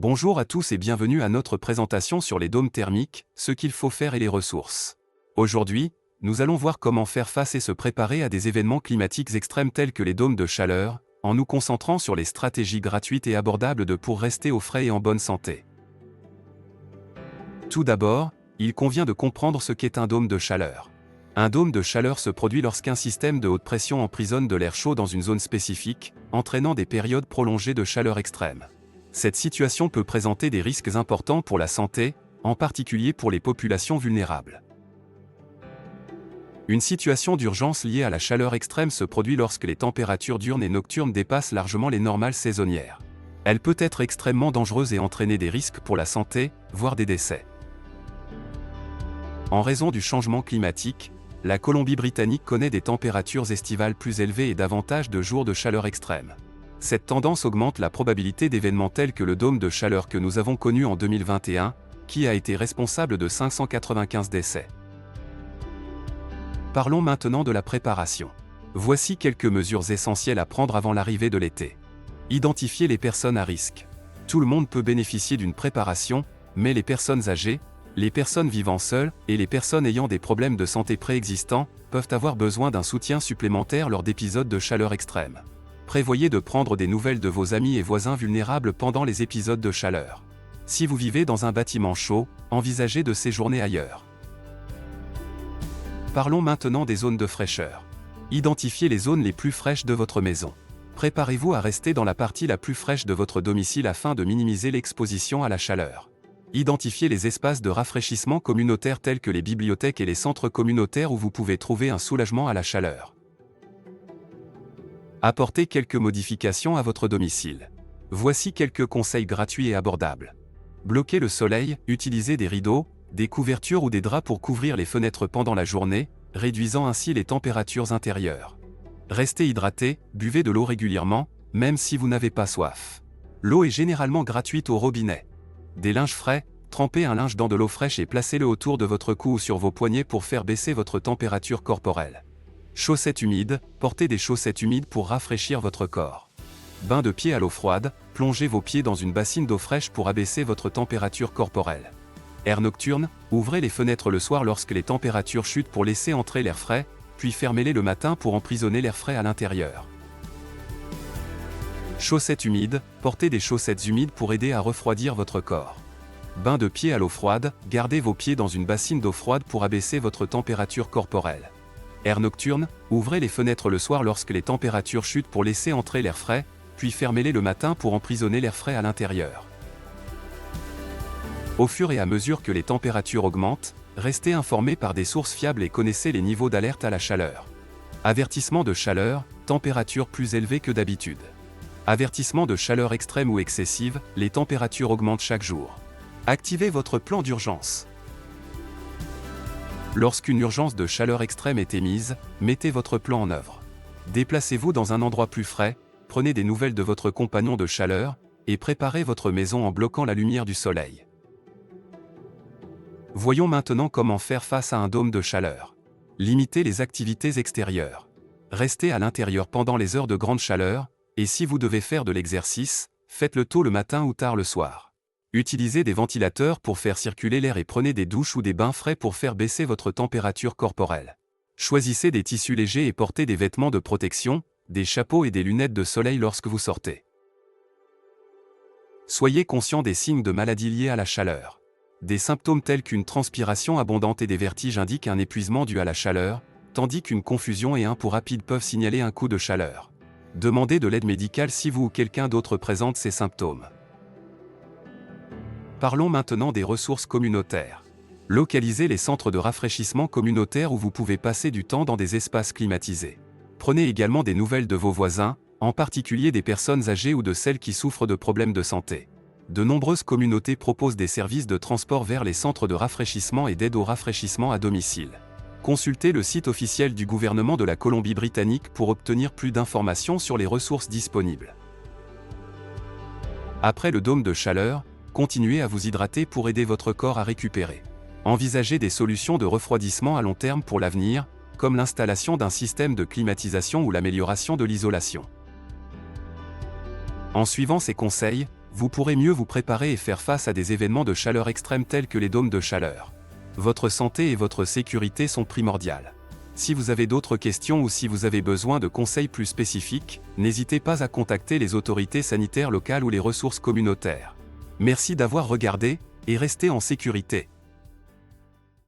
Bonjour à tous et bienvenue à notre présentation sur les dômes thermiques, ce qu'il faut faire et les ressources. Aujourd'hui, nous allons voir comment faire face et se préparer à des événements climatiques extrêmes tels que les dômes de chaleur, en nous concentrant sur les stratégies gratuites et abordables pour rester au frais et en bonne santé. Tout d'abord, il convient de comprendre ce qu'est un dôme de chaleur. Un dôme de chaleur se produit lorsqu'un système de haute pression emprisonne de l'air chaud dans une zone spécifique, entraînant des périodes prolongées de chaleur extrême. Cette situation peut présenter des risques importants pour la santé, en particulier pour les populations vulnérables. Une situation d'urgence liée à la chaleur extrême se produit lorsque les températures diurnes et nocturnes dépassent largement les normales saisonnières. Elle peut être extrêmement dangereuse et entraîner des risques pour la santé, voire des décès. En raison du changement climatique, la Colombie-Britannique connaît des températures estivales plus élevées et davantage de jours de chaleur extrême. Cette tendance augmente la probabilité d'événements tels que le dôme de chaleur que nous avons connu en 2021, qui a été responsable de 595 décès. Parlons maintenant de la préparation. Voici quelques mesures essentielles à prendre avant l'arrivée de l'été. Identifier les personnes à risque. Tout le monde peut bénéficier d'une préparation, mais les personnes âgées, les personnes vivant seules et les personnes ayant des problèmes de santé préexistants peuvent avoir besoin d'un soutien supplémentaire lors d'épisodes de chaleur extrême. Prévoyez de prendre des nouvelles de vos amis et voisins vulnérables pendant les épisodes de chaleur. Si vous vivez dans un bâtiment chaud, envisagez de séjourner ailleurs. Parlons maintenant des zones de fraîcheur. Identifiez les zones les plus fraîches de votre maison. Préparez-vous à rester dans la partie la plus fraîche de votre domicile afin de minimiser l'exposition à la chaleur. Identifiez les espaces de rafraîchissement communautaires tels que les bibliothèques et les centres communautaires où vous pouvez trouver un soulagement à la chaleur. Apportez quelques modifications à votre domicile. Voici quelques conseils gratuits et abordables. Bloquez le soleil, utilisez des rideaux, des couvertures ou des draps pour couvrir les fenêtres pendant la journée, réduisant ainsi les températures intérieures. Restez hydraté, buvez de l'eau régulièrement, même si vous n'avez pas soif. L'eau est généralement gratuite au robinet. Des linges frais, trempez un linge dans de l'eau fraîche et placez-le autour de votre cou ou sur vos poignets pour faire baisser votre température corporelle. Chaussettes humides, portez des chaussettes humides pour rafraîchir votre corps. Bain de pied à l'eau froide, plongez vos pieds dans une bassine d'eau fraîche pour abaisser votre température corporelle. Air nocturne, ouvrez les fenêtres le soir lorsque les températures chutent pour laisser entrer l'air frais, puis fermez-les le matin pour emprisonner l'air frais à l'intérieur. Chaussettes humides, portez des chaussettes humides pour aider à refroidir votre corps. Bain de pied à l'eau froide, gardez vos pieds dans une bassine d'eau froide pour abaisser votre température corporelle. Air nocturne, ouvrez les fenêtres le soir lorsque les températures chutent pour laisser entrer l'air frais, puis fermez-les le matin pour emprisonner l'air frais à l'intérieur. Au fur et à mesure que les températures augmentent, restez informés par des sources fiables et connaissez les niveaux d'alerte à la chaleur. Avertissement de chaleur, température plus élevée que d'habitude. Avertissement de chaleur extrême ou excessive, les températures augmentent chaque jour. Activez votre plan d'urgence. Lorsqu'une urgence de chaleur extrême est émise, mettez votre plan en œuvre. Déplacez-vous dans un endroit plus frais, prenez des nouvelles de votre compagnon de chaleur, et préparez votre maison en bloquant la lumière du soleil. Voyons maintenant comment faire face à un dôme de chaleur. Limitez les activités extérieures. Restez à l'intérieur pendant les heures de grande chaleur, et si vous devez faire de l'exercice, faites-le tôt le matin ou tard le soir. Utilisez des ventilateurs pour faire circuler l'air et prenez des douches ou des bains frais pour faire baisser votre température corporelle. Choisissez des tissus légers et portez des vêtements de protection, des chapeaux et des lunettes de soleil lorsque vous sortez. Soyez conscient des signes de maladie liés à la chaleur. Des symptômes tels qu'une transpiration abondante et des vertiges indiquent un épuisement dû à la chaleur, tandis qu'une confusion et un pouls rapide peuvent signaler un coup de chaleur. Demandez de l'aide médicale si vous ou quelqu'un d'autre présente ces symptômes. Parlons maintenant des ressources communautaires. Localisez les centres de rafraîchissement communautaires où vous pouvez passer du temps dans des espaces climatisés. Prenez également des nouvelles de vos voisins, en particulier des personnes âgées ou de celles qui souffrent de problèmes de santé. De nombreuses communautés proposent des services de transport vers les centres de rafraîchissement et d'aide au rafraîchissement à domicile. Consultez le site officiel du gouvernement de la Colombie-Britannique pour obtenir plus d'informations sur les ressources disponibles. Après le dôme de chaleur, continuez à vous hydrater pour aider votre corps à récupérer. Envisagez des solutions de refroidissement à long terme pour l'avenir, comme l'installation d'un système de climatisation ou l'amélioration de l'isolation. En suivant ces conseils, Vous pourrez mieux vous préparer et faire face à des événements de chaleur extrême tels que les dômes de chaleur. Votre santé et votre sécurité sont primordiales. Si vous avez d'autres questions ou si vous avez besoin de conseils plus spécifiques, n'hésitez pas à contacter les autorités sanitaires locales ou les ressources communautaires. Merci d'avoir regardé, et restez en sécurité.